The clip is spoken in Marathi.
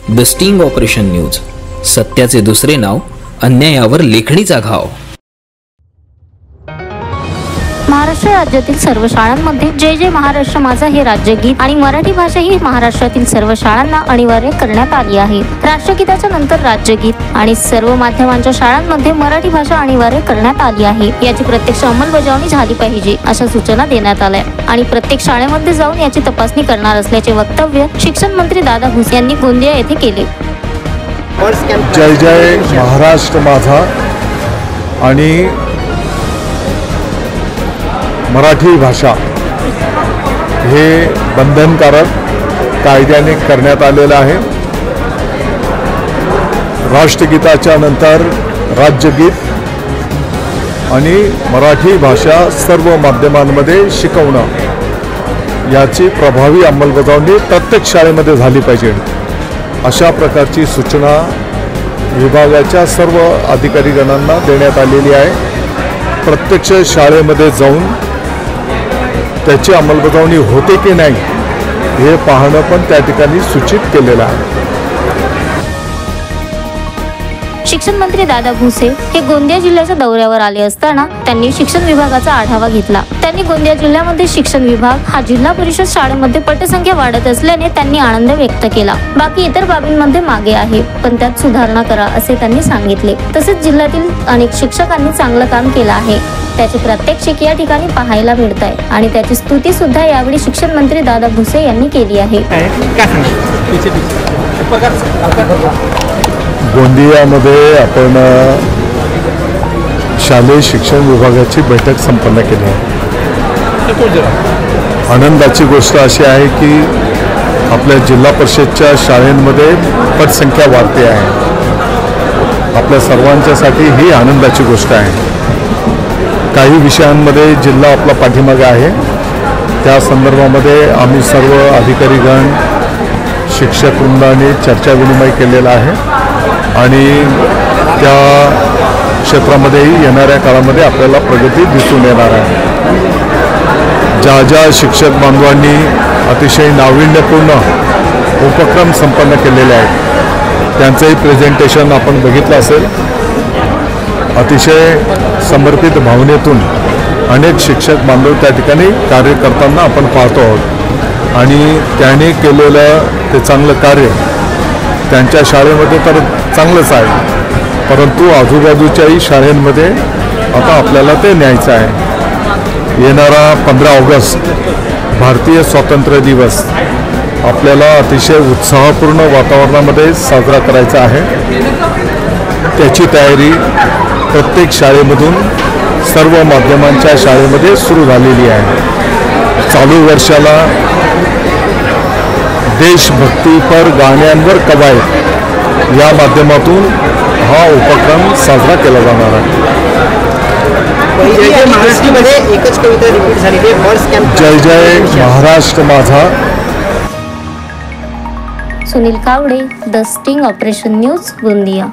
द स्टिंग ऑपरेशन न्यूज, सत्याचे दुसरे नाव, अन्यायावर लेखणीचा घाव। महाराष्ट्र राज्यातील सर्व शाळांमध्ये जय जय महाराष्ट्र माझा हे राज्यगीत आणि मराठी भाषा ही महाराष्ट्रातील सर्व शाळांना अनिवार्य करण्यात आली आहे। राष्ट्रगीताच्या नंतर राज्यगीत आणि सर्व माध्यमांच्या शाळांमध्ये मराठी भाषा अनिवार्य करण्यात आली आहे। याची प्रत्यक्ष अंमलबजावणी झाली पाहिजे अशा सूचना देण्यात आल्या आणि प्रत्येक शाळेमध्ये जाऊन याची तपासणी करणार असल्याचे वक्तव्य शिक्षण मंत्री दादा भुसे यांनी गोंदिया येथे केले। जय जय महाराष्ट्र माझा आणि मराठी भाषा हे बंधनकारक कायद्याने करण्यात आलेलं आहे। राष्ट्रगीताच्या नंतर राज्यगीत आणि मराठी भाषा सर्व माध्यमांमध्ये शिकवणं याची प्रभावी अंमलबजावणी प्रत्येक शाळेमध्ये झाली पाहिजे अशा प्रकारची सूचना विभागाच्या सर्व अधिकारीगणांना देण्यात आलेली आहे। प्रत्यक्ष शाळेमध्ये जाऊन त्याची अंमलबजावणी होते की नाही हे पाहणं पण त्या ठिकाणी सूचित केलेलं आहे। शिक्षण मंत्री दादा भुसे हे गोंदिया जिल्ह्याच्या दौऱ्यावर आले असताना त्यांनी शिक्षण विभागाचा आढावा घेतला। त्यांनी गोंदिया जिल्ह्यामध्ये शिक्षण विभाग हा जिल्हा परिषद शाळेमध्ये पटसंख्या वाढत असल्याने त्यांनी आनंद व्यक्त केला। बाकी इतर बाबींमध्ये मागे आहे पण त्यात सुधारणा करा असे त्यांनी सांगितले। तसेच जिल्ह्यातील अनेक शिक्षकांनी चांगलं काम केलं आहे, त्याचे प्रात्यक्षिक या ठिकाणी पाहायला मिळत आहे आणि त्याची स्तुती सुद्धा यावेळी शिक्षण मंत्री दादा भुसे यांनी केली आहे। गोंदियामध्ये आपण शालेय शिक्षण विभागाची बैठक संपन्न केली आहे। आनंदाची गोष्ट अशी आहे की आपल्या जिल्हा परिषदच्या शाळांमध्ये पटसंख्या वाढते आहे। आपल्या सर्वांच्यासाठी ही आनंदाची गोष्ट आहे। काही विषयांमध्ये जिल्हा आपला पाठीमागे आहे, त्या संदर्भामध्ये आम्ही सर्व अधिकारीगण शिक्षक वृंदाने चर्चा विनिमय केलेला आहे आणि त्या क्षेत्रामध्येही येणाऱ्या काळामध्ये आपल्याला प्रगती दिसून येणार आहे। ज्या शिक्षक बांधवांनी अतिशय नाविन्यपूर्ण उपक्रम संपन्न केलेले आहेत त्यांचंही प्रेझेंटेशन आपण बघितलं असेल। अतिशय समर्पित भावनेतून अनेक शिक्षक बांधव त्या ठिकाणी कार्य करताना आपण पाहतो आहोत आणि त्याने केलेलं ते चांगलं कार्य त्यांच्या शाळेमध्ये तर चांगलंच आहे, परंतु आजूबाजूच्याही शाळांमध्ये आता आपल्याला ते न्यायचं आहे। येणारा 15 ऑगस्ट भारतीय स्वातंत्र्य दिवस आपल्याला अतिशय उत्साहपूर्ण वातावरणामध्ये साजरा करायचा आहे। त्याची तयारी प्रत्येक शाळेमधून सर्व माध्यमांच्या शाळेमध्ये सुरू झालेली आहे। चालू वर्षाला देशभक्तीपर गाण्यांवर कवायत या माध्यमातून हा उपक्रम साजरा केला जाणार आहे। जय जय महाराष्ट्र माझा। Sunil Kawade, the sting operation news, Gondia.